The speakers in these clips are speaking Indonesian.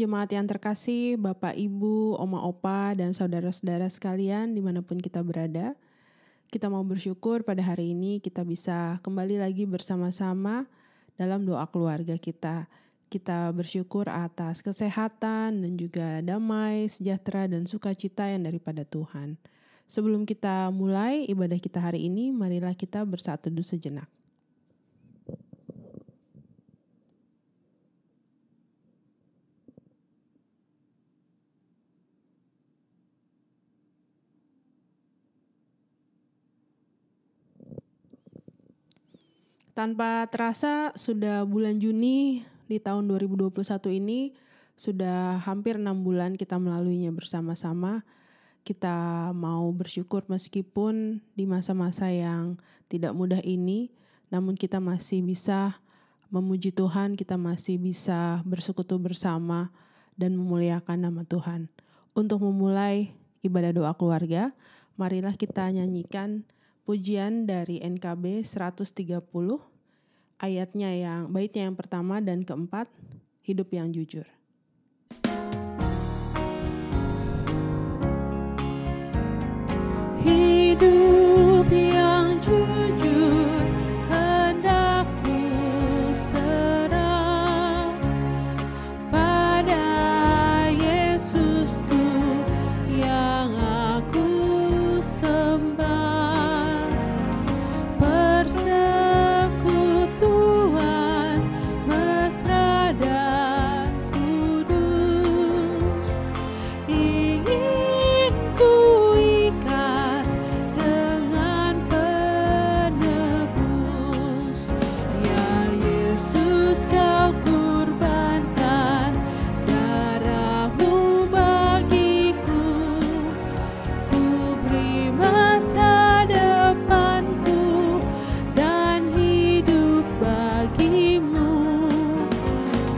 jemaat yang terkasih, Bapak, Ibu, Oma, Opa, dan saudara-saudara sekalian dimanapun kita berada. Kita mau bersyukur pada hari ini kita bisa kembali lagi bersama-sama dalam doa keluarga kita. Kita bersyukur atas kesehatan dan juga damai, sejahtera, dan sukacita yang daripada Tuhan. Sebelum kita mulai ibadah kita hari ini, marilah kita bersatu teduh sejenak. Tanpa terasa sudah bulan Juni di tahun 2021 ini, sudah hampir 6 bulan kita melaluinya bersama-sama. Kita mau bersyukur meskipun di masa-masa yang tidak mudah ini, namun kita masih bisa memuji Tuhan, kita masih bisa bersekutu bersama dan memuliakan nama Tuhan. Untuk memulai ibadah doa keluarga, marilah kita nyanyikan pujian dari NKB 130, baitnya yang pertama dan keempat, hidup yang jujur. Hidup yang jujur hendak ku serah pada Yesusku yang aku sembah. Persekutuan mesra dan kudus ingin ku ikat dengan penebus. Ya Yesus, kau kurbankan darahmu bagiku, ku beri masa depanku dan hidup bagimu.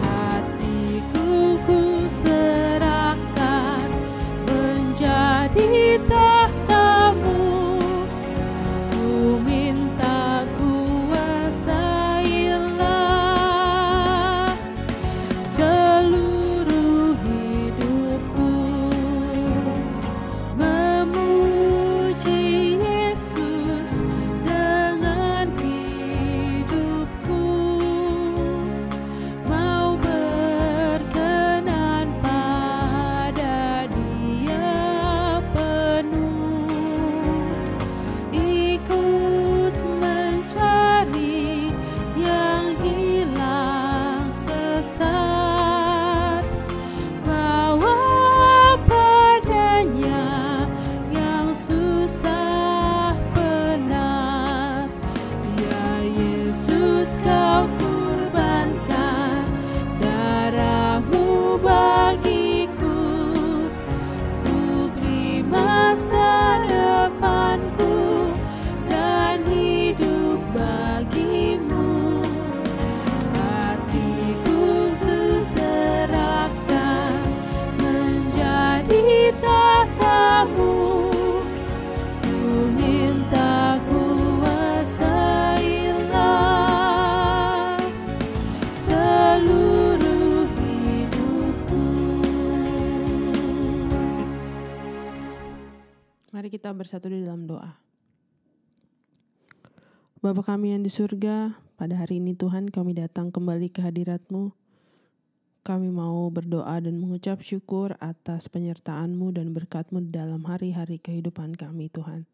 Hatiku ku serahkan menjadi tahtamu, ku minta kuasailah seluruh hidupku. Memuji Yesus dengan hidupku, mau berkenan pada Dia penuh, ikut mencari yang hilang sesat, bawa padanya yang susah penat. Ya Yesus, kau kurbankan darahmu bagiku, ku beri masa depanku dan hidup bagimu. Hatiku ku serahkan menjadi tahtamu, ku minta kuasailah seluruh hidupku. Mari kita bersatu di dalam doa. Bapa kami yang di surga, pada hari ini Tuhan kami datang kembali ke hadirat-Mu. Kami mau berdoa dan mengucap syukur atas penyertaan-Mu dan berkat-Mu dalam hari-hari kehidupan kami Tuhan.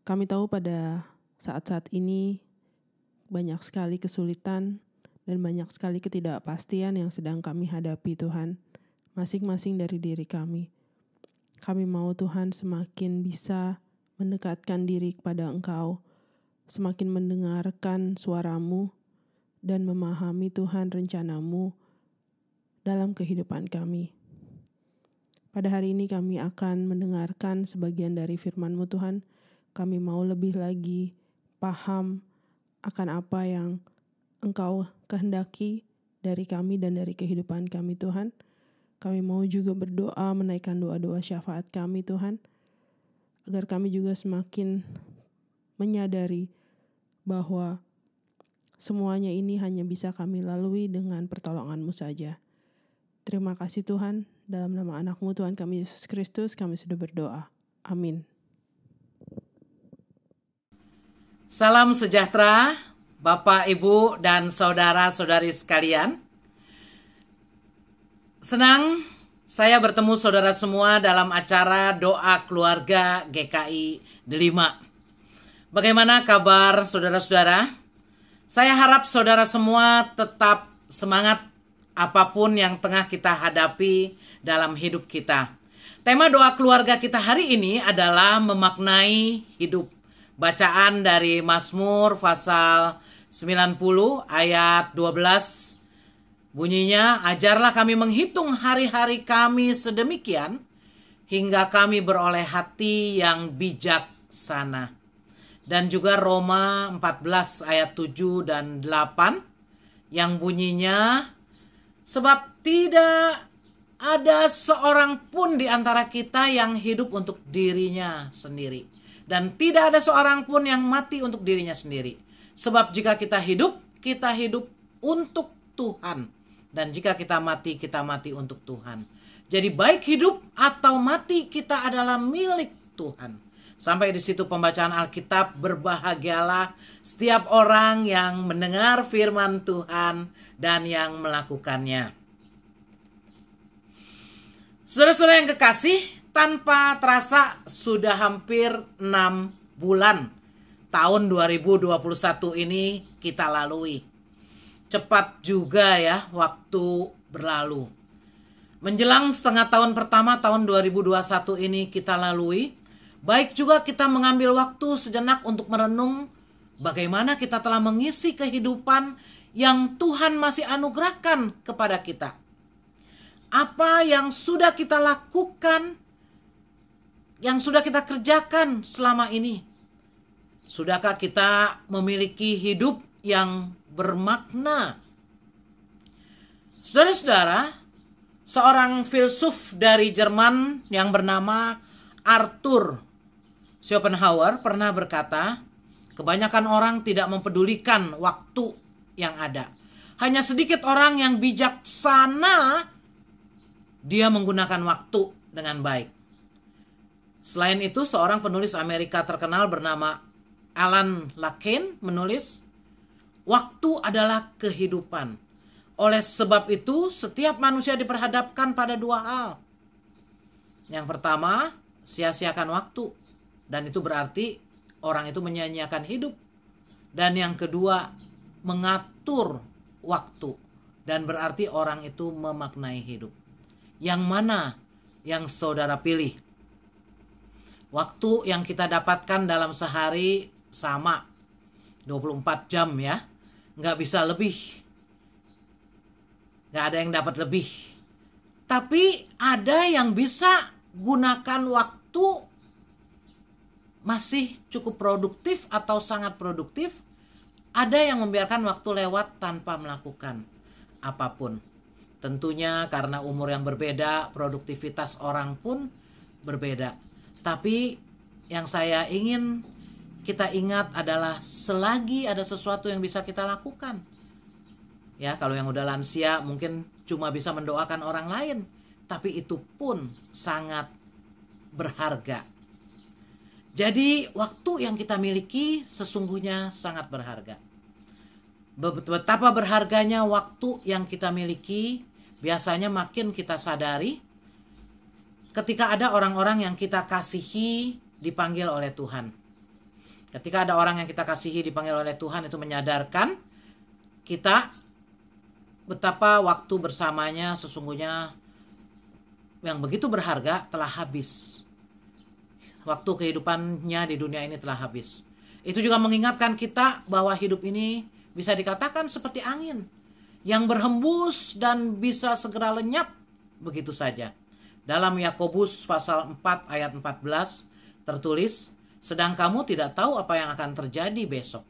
Kami tahu pada saat-saat ini banyak sekali kesulitan dan banyak sekali ketidakpastian yang sedang kami hadapi Tuhan, masing-masing dari diri kami. Kami mau Tuhan semakin bisa mendekatkan diri kepada Engkau, semakin mendengarkan suara-Mu dan memahami Tuhan rencana-Mu dalam kehidupan kami. Pada hari ini kami akan mendengarkan sebagian dari firman-Mu Tuhan. Kami mau lebih lagi paham akan apa yang Engkau kehendaki dari kami dan dari kehidupan kami Tuhan. Kami mau juga berdoa menaikkan doa-doa syafaat kami Tuhan, agar kami juga semakin menyadari bahwa semuanya ini hanya bisa kami lalui dengan pertolongan-Mu saja. Terima kasih Tuhan, dalam nama anak-Mu Tuhan kami Yesus Kristus kami sudah berdoa. Amin. Salam sejahtera Bapak, Ibu, dan saudara-saudari sekalian. Senang saya bertemu saudara semua dalam acara Doa Keluarga GKI Delima. Bagaimana kabar saudara-saudara? Saya harap saudara semua tetap semangat apapun yang tengah kita hadapi dalam hidup kita. Tema doa keluarga kita hari ini adalah memaknai hidup. Bacaan dari Mazmur pasal 90 ayat 12. Bunyinya, ajarlah kami menghitung hari-hari kami sedemikian hingga kami beroleh hati yang bijaksana. Dan juga Roma 14 ayat 7 dan 8 yang bunyinya, sebab tidak ada seorang pun di antara kita yang hidup untuk dirinya sendiri. Dan tidak ada seorang pun yang mati untuk dirinya sendiri. Sebab jika kita hidup untuk Tuhan. Dan jika kita mati untuk Tuhan. Jadi baik hidup atau mati kita adalah milik Tuhan. Sampai di situ pembacaan Alkitab, berbahagialah setiap orang yang mendengar firman Tuhan dan yang melakukannya. Saudara-saudara yang kekasih, tanpa terasa sudah hampir 6 bulan tahun 2021 ini kita lalui. Cepat juga ya waktu berlalu. Menjelang setengah tahun pertama tahun 2021 ini kita lalui. Baik juga kita mengambil waktu sejenak untuk merenung bagaimana kita telah mengisi kehidupan yang Tuhan masih anugerahkan kepada kita. Apa yang sudah kita lakukan, yang sudah kita kerjakan selama ini. Sudahkah kita memiliki hidup yang bermakna? Saudara-saudara, seorang filsuf dari Jerman yang bernama Arthur Schopenhauer pernah berkata, kebanyakan orang tidak mempedulikan waktu yang ada. Hanya sedikit orang yang bijaksana, dia menggunakan waktu dengan baik. Selain itu, seorang penulis Amerika terkenal bernama Alan Lakein menulis, waktu adalah kehidupan. Oleh sebab itu, setiap manusia diperhadapkan pada dua hal. Yang pertama, sia-siakan waktu. Dan itu berarti orang itu menyia-nyiakan hidup. Dan yang kedua, mengatur waktu. Dan berarti orang itu memaknai hidup. Yang mana yang saudara pilih? Waktu yang kita dapatkan dalam sehari sama. 24 jam ya. Nggak bisa lebih. Nggak ada yang dapat lebih. Tapi ada yang bisa gunakan waktu masih cukup produktif atau sangat produktif. Ada yang membiarkan waktu lewat tanpa melakukan apapun. Tentunya karena umur yang berbeda, produktivitas orang pun berbeda. Tapi yang saya ingin kita ingat adalah selagi ada sesuatu yang bisa kita lakukan. Ya, kalau yang udah lansia mungkin cuma bisa mendoakan orang lain. Tapi itu pun sangat berharga. Jadi waktu yang kita miliki sesungguhnya sangat berharga. Betapa berharganya waktu yang kita miliki biasanya makin kita sadari ketika ada orang-orang yang kita kasihi dipanggil oleh Tuhan. Ketika ada orang yang kita kasihi dipanggil oleh Tuhan, itu menyadarkan kita betapa waktu bersamanya sesungguhnya yang begitu berharga telah habis. Waktu kehidupannya di dunia ini telah habis. Itu juga mengingatkan kita bahwa hidup ini bisa dikatakan seperti angin yang berhembus dan bisa segera lenyap begitu saja. Dalam Yakobus pasal 4 ayat 14 tertulis, sedang kamu tidak tahu apa yang akan terjadi besok.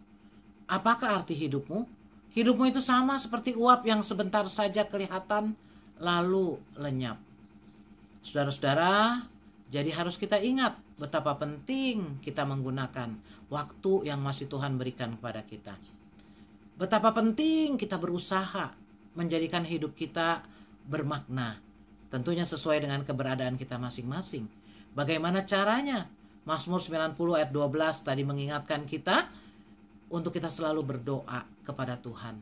Apakah arti hidupmu? Hidupmu itu sama seperti uap yang sebentar saja kelihatan lalu lenyap. Saudara-saudara, jadi harus kita ingat betapa penting kita menggunakan waktu yang masih Tuhan berikan kepada kita. Betapa penting kita berusaha menjadikan hidup kita bermakna. Tentunya sesuai dengan keberadaan kita masing-masing. Bagaimana caranya? Mazmur 90 ayat 12 tadi mengingatkan kita untuk kita selalu berdoa kepada Tuhan.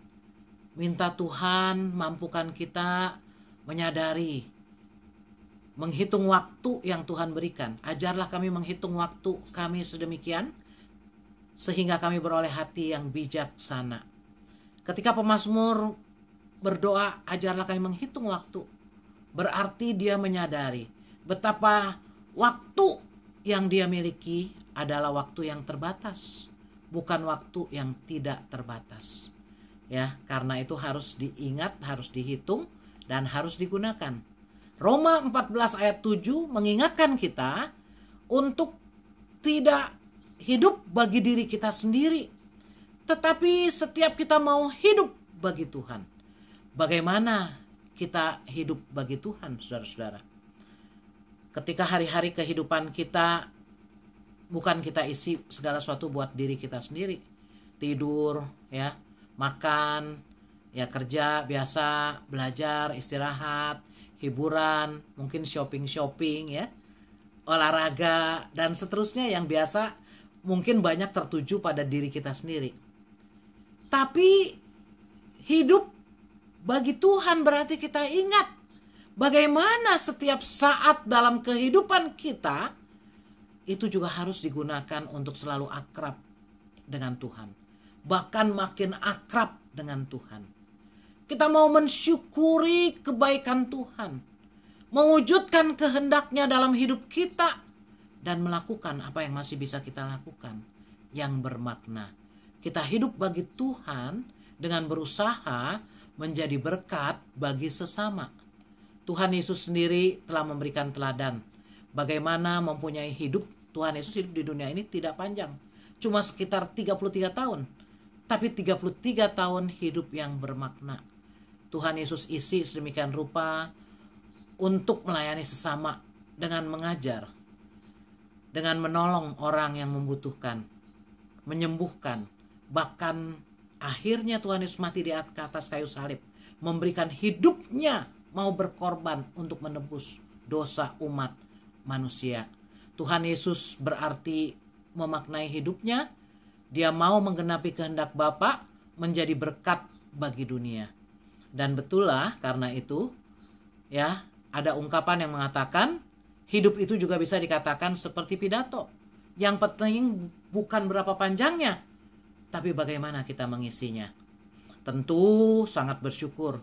Minta Tuhan mampukan kita menyadari, menghitung waktu yang Tuhan berikan. Ajarlah kami menghitung waktu kami sedemikian, sehingga kami beroleh hati yang bijaksana. Ketika pemazmur berdoa, ajarlah kami menghitung waktu. Berarti dia menyadari betapa waktu yang dia miliki adalah waktu yang terbatas, bukan waktu yang tidak terbatas. Ya, karena itu harus diingat, harus dihitung, dan harus digunakan. Roma 14 ayat 7 mengingatkan kita untuk tidak hidup bagi diri kita sendiri, tetapi setiap kita mau hidup bagi Tuhan. Bagaimana kita hidup bagi Tuhan, saudara-saudara? Ketika hari-hari kehidupan kita bukan kita isi segala sesuatu buat diri kita sendiri. Tidur, ya, makan, ya, kerja biasa, belajar, istirahat, hiburan, mungkin shopping, ya, olahraga, dan seterusnya yang biasa mungkin banyak tertuju pada diri kita sendiri. Tapi hidup bagi Tuhan berarti kita ingat bagaimana setiap saat dalam kehidupan kita itu juga harus digunakan untuk selalu akrab dengan Tuhan. Bahkan makin akrab dengan Tuhan. Kita mau mensyukuri kebaikan Tuhan, mewujudkan kehendaknya dalam hidup kita, dan melakukan apa yang masih bisa kita lakukan yang bermakna. Kita hidup bagi Tuhan dengan berusaha menjadi berkat bagi sesama. Tuhan Yesus sendiri telah memberikan teladan bagaimana mempunyai hidup. Tuhan Yesus hidup di dunia ini tidak panjang, cuma sekitar 33 tahun. Tapi 33 tahun hidup yang bermakna. Tuhan Yesus isi sedemikian rupa untuk melayani sesama dengan mengajar, dengan menolong orang yang membutuhkan, menyembuhkan. Bahkan akhirnya Tuhan Yesus mati di atas kayu salib, memberikan hidupnya, mau berkorban untuk menebus dosa umat manusia. Tuhan Yesus berarti memaknai hidupnya. Dia mau menggenapi kehendak Bapa, menjadi berkat bagi dunia. Dan betullah karena itu, ya, ada ungkapan yang mengatakan hidup itu juga bisa dikatakan seperti pidato. Yang penting bukan berapa panjangnya, tapi bagaimana kita mengisinya. Tentu sangat bersyukur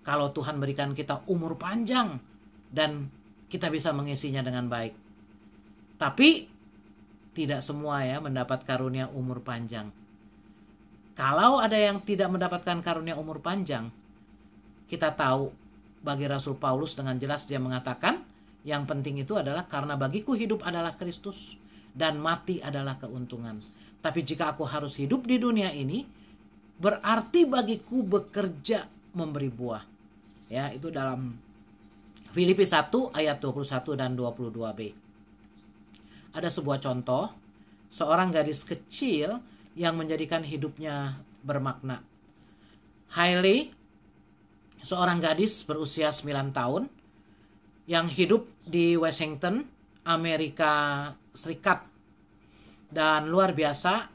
kalau Tuhan berikan kita umur panjang dan kita bisa mengisinya dengan baik. Tapi tidak semua, ya, mendapat karunia umur panjang. Kalau ada yang tidak mendapatkan karunia umur panjang, kita tahu bagi Rasul Paulus dengan jelas dia mengatakan yang penting itu adalah karena bagiku hidup adalah Kristus dan mati adalah keuntungan. Tapi jika aku harus hidup di dunia ini, berarti bagiku bekerja memberi buah. Ya, itu dalam Filipi 1 ayat 21 dan 22b. Ada sebuah contoh, seorang gadis kecil yang menjadikan hidupnya bermakna. Hailey, seorang gadis berusia 9 tahun yang hidup di Washington, Amerika Serikat. Dan luar biasa,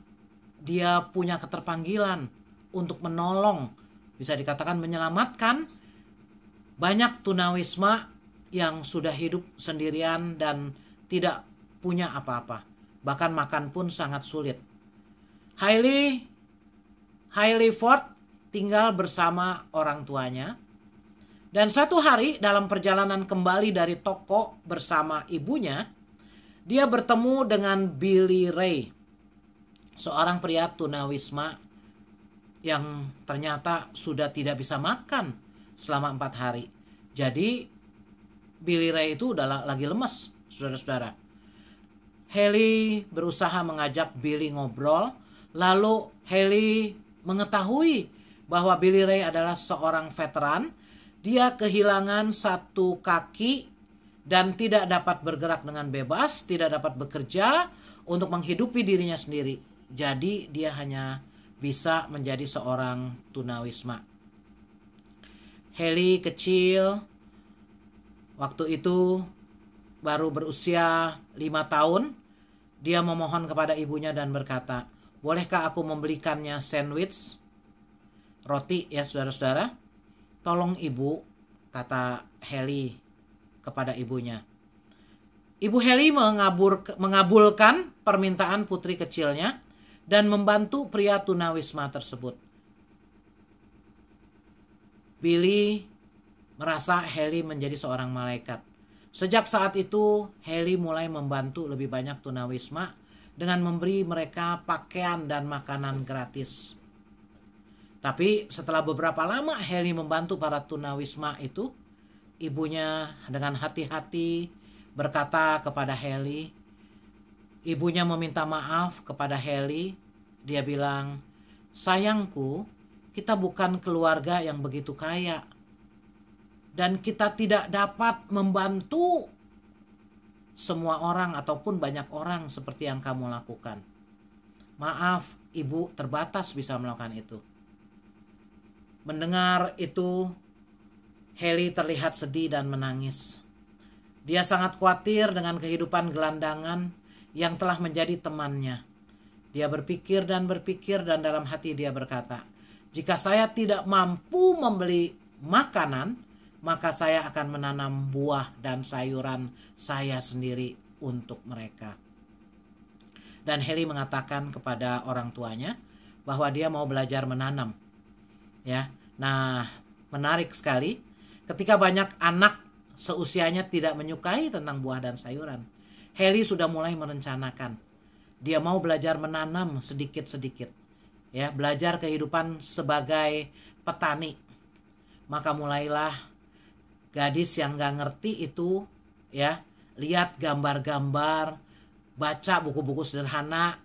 dia punya keterpanggilan untuk menolong, bisa dikatakan menyelamatkan banyak tunawisma yang sudah hidup sendirian dan tidak punya apa-apa. Bahkan makan pun sangat sulit. Hailey Ford tinggal bersama orang tuanya. Dan satu hari dalam perjalanan kembali dari toko bersama ibunya, dia bertemu dengan Billy Ray, seorang pria tunawisma yang ternyata sudah tidak bisa makan selama 4 hari. Jadi Billy Ray itu udah lagi lemes, saudara-saudara. Hailey berusaha mengajak Billy ngobrol, lalu Hailey mengetahui bahwa Billy Ray adalah seorang veteran. Dia kehilangan satu kaki dan tidak dapat bergerak dengan bebas, tidak dapat bekerja untuk menghidupi dirinya sendiri. Jadi dia hanya bisa menjadi seorang tunawisma. Heli kecil, waktu itu baru berusia 5 tahun. Dia memohon kepada ibunya dan berkata, bolehkah aku membelikannya sandwich, roti ya saudara-saudara? Tolong ibu, kata Heli kepada ibunya. Ibu Heli mengabulkan permintaan putri kecilnya dan membantu pria tunawisma tersebut. Billy merasa Heli menjadi seorang malaikat. Sejak saat itu, Heli mulai membantu lebih banyak tunawisma dengan memberi mereka pakaian dan makanan gratis. Tapi setelah beberapa lama Heli membantu para tunawisma itu, ibunya dengan hati-hati berkata kepada Heli, ibunya meminta maaf kepada Heli. Dia bilang, sayangku, kita bukan keluarga yang begitu kaya. Dan kita tidak dapat membantu semua orang ataupun banyak orang seperti yang kamu lakukan. Maaf, ibu terbatas bisa melakukan itu. Mendengar itu, Heli terlihat sedih dan menangis. Dia sangat khawatir dengan kehidupan gelandangan yang telah menjadi temannya. Dia berpikir dan dalam hati dia berkata, jika saya tidak mampu membeli makanan, maka saya akan menanam buah dan sayuran saya sendiri untuk mereka. Dan Heli mengatakan kepada orang tuanya bahwa dia mau belajar menanam. Ya, nah menarik sekali. Ketika banyak anak seusianya tidak menyukai tentang buah dan sayuran, Heli sudah mulai merencanakan. Dia mau belajar menanam sedikit-sedikit. Ya, belajar kehidupan sebagai petani. Maka mulailah gadis yang gak ngerti itu, ya, lihat gambar-gambar, baca buku-buku sederhana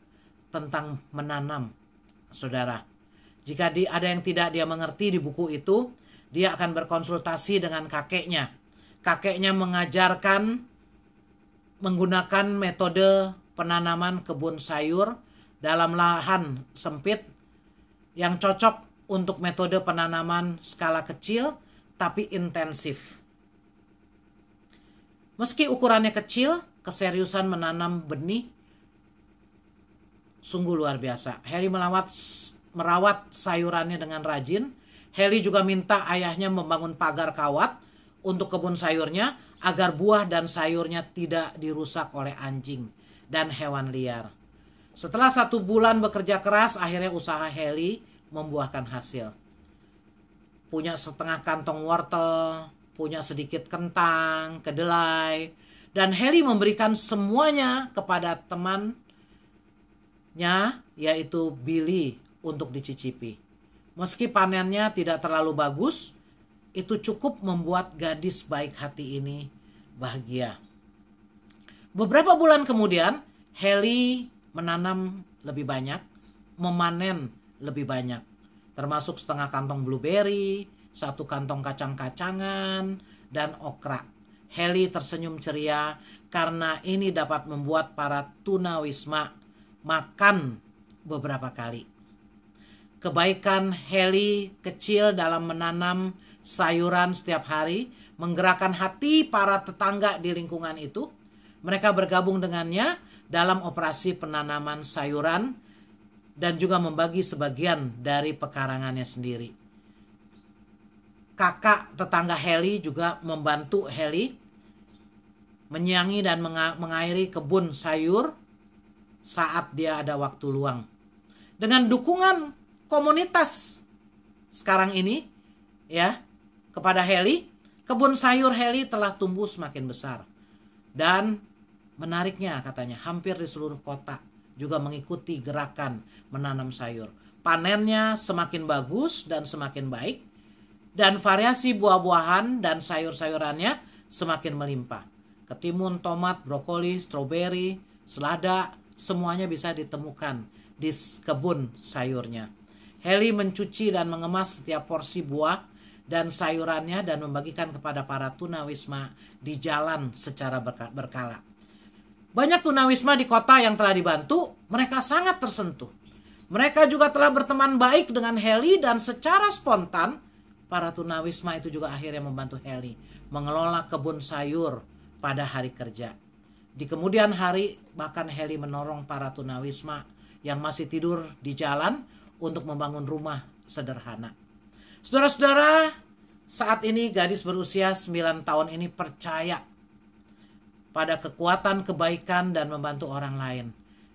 tentang menanam, saudara. Jika ada yang tidak dia mengerti di buku itu, dia akan berkonsultasi dengan kakeknya. Kakeknya mengajarkan menggunakan metode penanaman kebun sayur dalam lahan sempit yang cocok untuk metode penanaman skala kecil tapi intensif. Meski ukurannya kecil, keseriusan menanam benih sungguh luar biasa. Heli merawat sayurannya dengan rajin. Heli juga minta ayahnya membangun pagar kawat untuk kebun sayurnya agar buah dan sayurnya tidak dirusak oleh anjing dan hewan liar. Setelah 1 bulan bekerja keras, akhirnya usaha Heli membuahkan hasil. Punya setengah kantong wortel, punya sedikit kentang, kedelai, dan Heli memberikan semuanya kepada temannya, yaitu Billy, untuk dicicipi. Meski panennya tidak terlalu bagus, itu cukup membuat gadis baik hati ini bahagia. Beberapa bulan kemudian, Heli menanam lebih banyak, memanen lebih banyak, termasuk setengah kantong blueberry, 1 kantong kacang-kacangan, dan okra. Heli tersenyum ceria karena ini dapat membuat para tunawisma makan beberapa kali. Kebaikan Heli kecil dalam menanam sayuran setiap hari menggerakkan hati para tetangga di lingkungan itu. Mereka bergabung dengannya dalam operasi penanaman sayuran dan juga membagi sebagian dari pekarangannya sendiri. Kakak tetangga Heli juga membantu Heli menyiangi dan mengairi kebun sayur saat dia ada waktu luang. Dengan dukungan komunitas sekarang ini, ya, kepada Heli, kebun sayur Heli telah tumbuh semakin besar. Dan menariknya katanya, hampir di seluruh kota juga mengikuti gerakan menanam sayur. Panennya semakin bagus dan semakin baik, dan variasi buah-buahan dan sayur-sayurannya semakin melimpah. Ketimun, tomat, brokoli, stroberi, selada, semuanya bisa ditemukan di kebun sayurnya. Heli mencuci dan mengemas setiap porsi buah dan sayurannya dan membagikan kepada para tunawisma di jalan secara berkala. Banyak tunawisma di kota yang telah dibantu, mereka sangat tersentuh. Mereka juga telah berteman baik dengan Heli dan secara spontan para tunawisma itu juga akhirnya membantu Heli mengelola kebun sayur pada hari kerja. Di kemudian hari bahkan Heli menolong para tunawisma yang masih tidur di jalan untuk membangun rumah sederhana. Saudara-saudara, saat ini gadis berusia 9 tahun ini percaya pada kekuatan kebaikan dan membantu orang lain.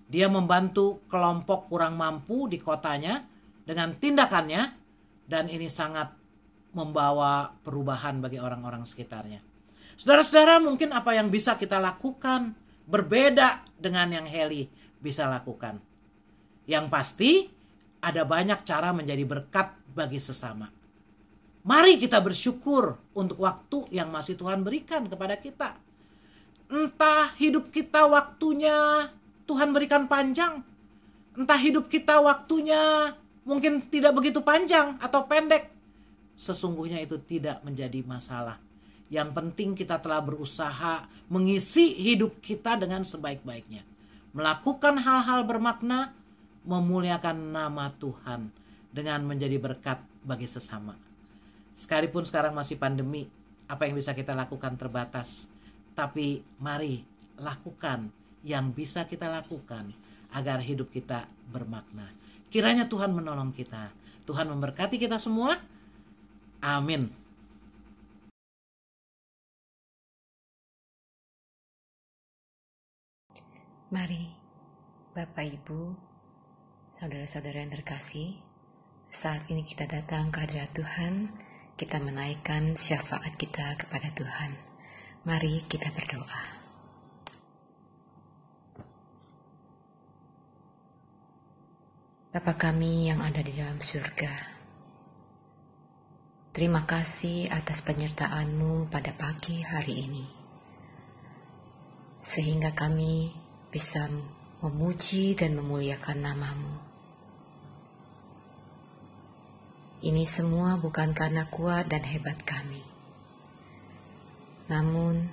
Dia membantu kelompok kurang mampu di kotanya dengan tindakannya, dan ini sangat membawa perubahan bagi orang-orang sekitarnya. Saudara-saudara, mungkin apa yang bisa kita lakukan berbeda dengan yang Heli bisa lakukan. Yang pasti ada banyak cara menjadi berkat bagi sesama. Mari kita bersyukur untuk waktu yang masih Tuhan berikan kepada kita. Entah hidup kita waktunya Tuhan berikan panjang, entah hidup kita waktunya mungkin tidak begitu panjang atau pendek. Sesungguhnya itu tidak menjadi masalah. Yang penting kita telah berusaha mengisi hidup kita dengan sebaik-baiknya. Melakukan hal-hal bermakna, memuliakan nama Tuhan dengan menjadi berkat bagi sesama. Sekalipun sekarang masih pandemi, apa yang bisa kita lakukan terbatas. Tapi mari lakukan yang bisa kita lakukan agar hidup kita bermakna. Kiranya Tuhan menolong kita. Tuhan memberkati kita semua. Amin. Mari, Bapak Ibu, saudara-saudara yang terkasih, saat ini kita datang ke hadirat Tuhan, kita menaikkan syafaat kita kepada Tuhan. Mari kita berdoa. Bapa kami yang ada di dalam surga, terima kasih atas penyertaan-Mu pada pagi hari ini, sehingga kami bisa memuji dan memuliakan nama-Mu. Ini semua bukan karena kuat dan hebat kami, namun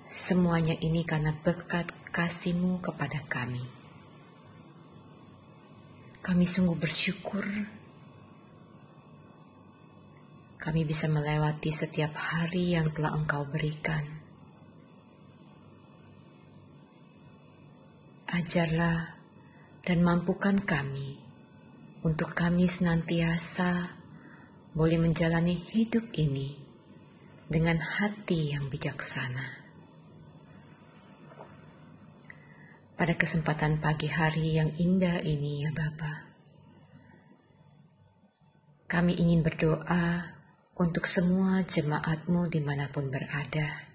semuanya ini karena berkat kasih-Mu kepada kami. Kami sungguh bersyukur kami bisa melewati setiap hari yang telah Engkau berikan. Ajarlah dan mampukan kami untuk kami senantiasa boleh menjalani hidup ini dengan hati yang bijaksana. Pada kesempatan pagi hari yang indah ini ya Bapa, kami ingin berdoa untuk semua jemaat-Mu dimanapun berada,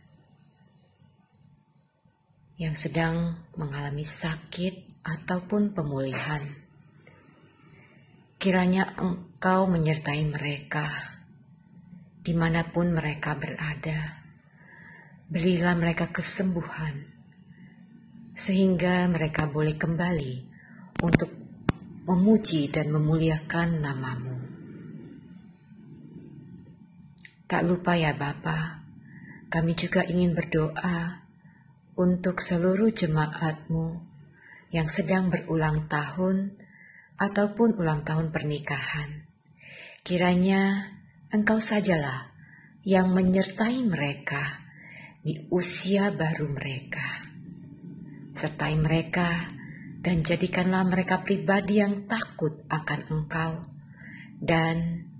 yang sedang mengalami sakit ataupun pemulihan. Kiranya Engkau menyertai mereka dimanapun mereka berada. Berilah mereka kesembuhan, sehingga mereka boleh kembali untuk memuji dan memuliakan nama-Mu. Tak lupa ya Bapa, kami juga ingin berdoa untuk seluruh jemaat-Mu yang sedang berulang tahun ataupun ulang tahun pernikahan. Kiranya Engkau sajalah yang menyertai mereka di usia baru mereka. Sertai mereka dan jadikanlah mereka pribadi yang takut akan Engkau, dan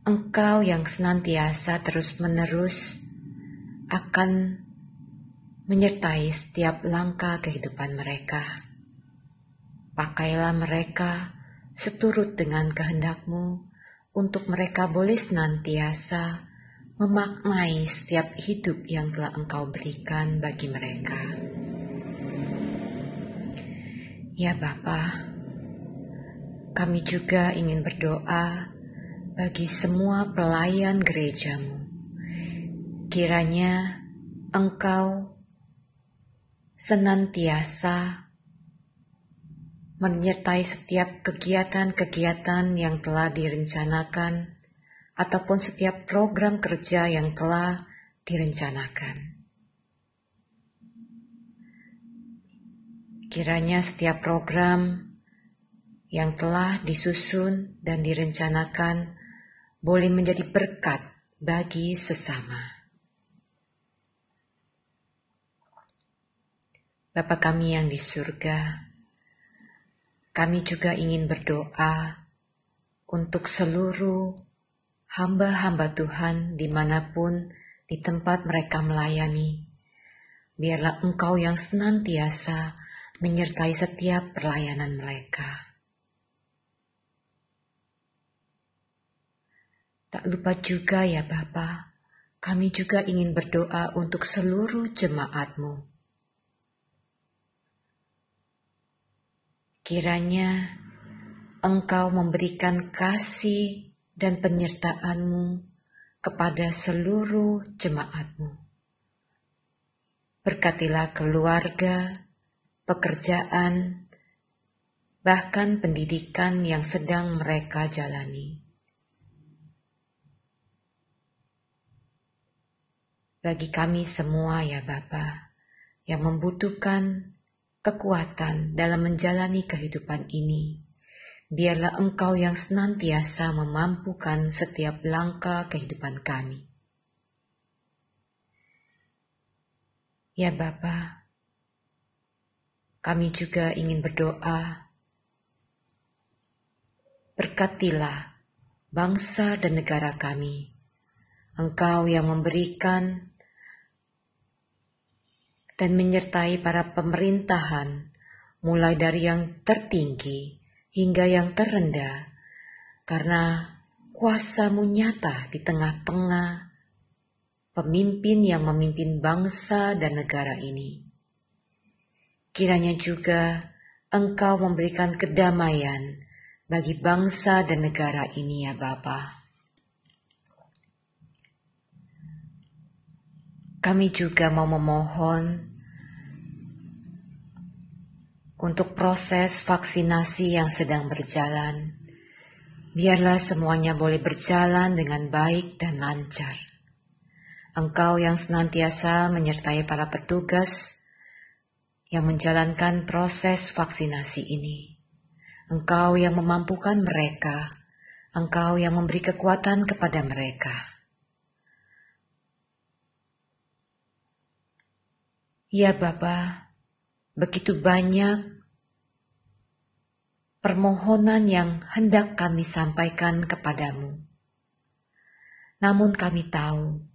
Engkau yang senantiasa terus-menerus akan menyertai setiap langkah kehidupan mereka. Pakailah mereka seturut dengan kehendak-Mu untuk mereka boleh senantiasa memaknai setiap hidup yang telah Engkau berikan bagi mereka. Ya Bapa, kami juga ingin berdoa bagi semua pelayan gereja-Mu. Kiranya Engkau senantiasa menyertai setiap kegiatan-kegiatan yang telah direncanakan ataupun setiap program kerja yang telah direncanakan. Kiranya setiap program yang telah disusun dan direncanakan boleh menjadi berkat bagi sesama. Bapa kami yang di surga, kami juga ingin berdoa untuk seluruh hamba-hamba Tuhan dimanapun di tempat mereka melayani. Biarlah Engkau yang senantiasa menyertai setiap pelayanan mereka. Tak lupa juga ya Bapa, kami juga ingin berdoa untuk seluruh jemaat-Mu. Kiranya Engkau memberikan kasih dan penyertaan-Mu kepada seluruh jemaat-Mu. Berkatilah keluarga, pekerjaan, bahkan pendidikan yang sedang mereka jalani. Bagi kami semua ya Bapa, yang membutuhkan kekuatan dalam menjalani kehidupan ini, biarlah Engkau yang senantiasa memampukan setiap langkah kehidupan kami. Ya Bapa, kami juga ingin berdoa, berkatilah bangsa dan negara kami. Engkau yang memberikan dan menyertai para pemerintahan, mulai dari yang tertinggi hingga yang terendah, karena kuasa-Mu nyata di tengah-tengah pemimpin yang memimpin bangsa dan negara ini. Kiranya juga Engkau memberikan kedamaian bagi bangsa dan negara ini ya Bapa. Kami juga mau memohon untuk proses vaksinasi yang sedang berjalan. Biarlah semuanya boleh berjalan dengan baik dan lancar. Engkau yang senantiasa menyertai para petugas yang menjalankan proses vaksinasi ini. Engkau yang memampukan mereka. Engkau yang memberi kekuatan kepada mereka. Ya Bapa, begitu banyak permohonan yang hendak kami sampaikan kepadamu. Namun kami tahu,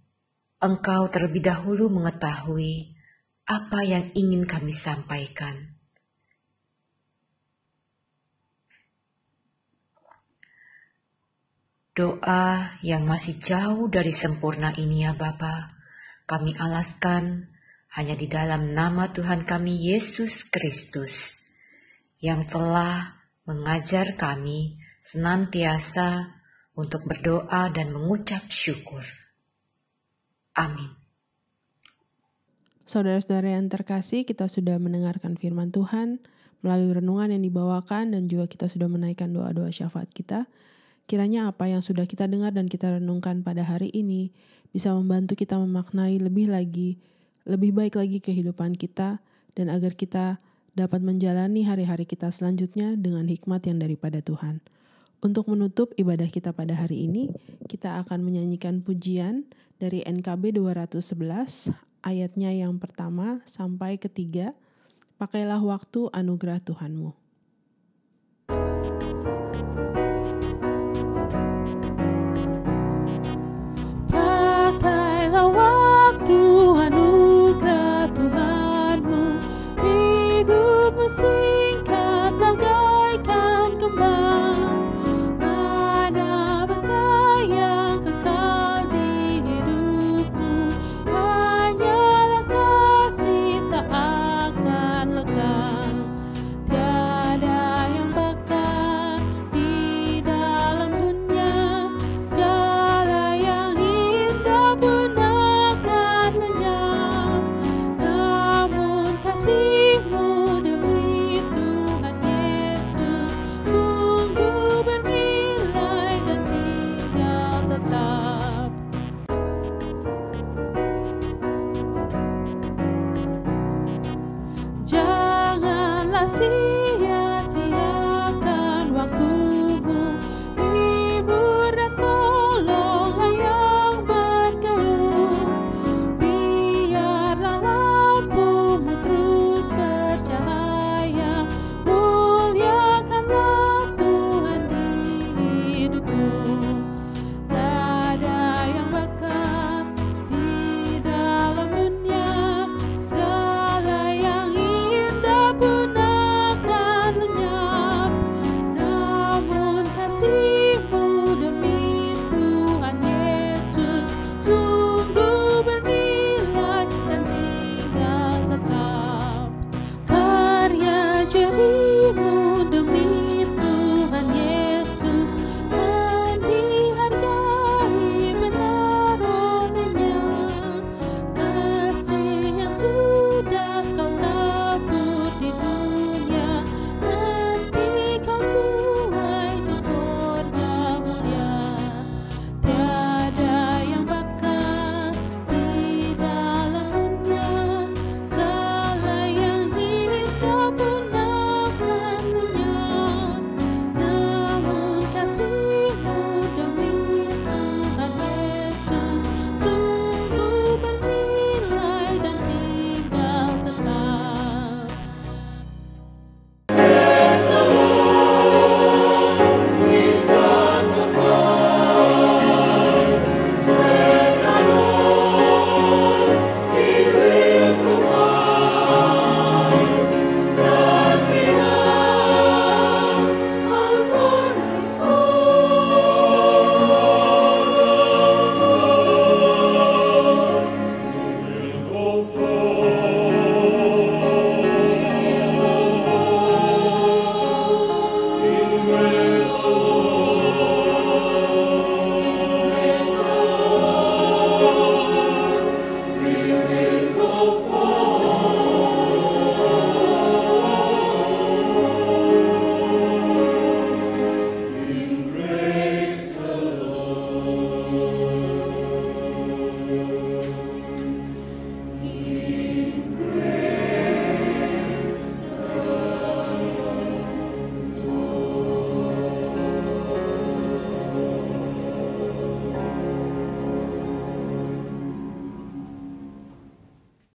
Engkau terlebih dahulu mengetahui apa yang ingin kami sampaikan. Doa yang masih jauh dari sempurna ini ya Bapa, kami alaskan hanya di dalam nama Tuhan kami Yesus Kristus, yang telah mengajar kami senantiasa untuk berdoa dan mengucap syukur. Amin. Saudara-saudara yang terkasih, kita sudah mendengarkan firman Tuhan melalui renungan yang dibawakan dan juga kita sudah menaikkan doa-doa syafaat kita. Kiranya apa yang sudah kita dengar dan kita renungkan pada hari ini bisa membantu kita memaknai lebih baik lagi kehidupan kita, dan agar kita dapat menjalani hari-hari kita selanjutnya dengan hikmat yang daripada Tuhan. Untuk menutup ibadah kita pada hari ini, kita akan menyanyikan pujian dari NKB 211, ayatnya yang pertama sampai ketiga. Pakailah waktu anugerah Tuhanmu. Pakailah waktu anugerah Tuhanmu, hidupmu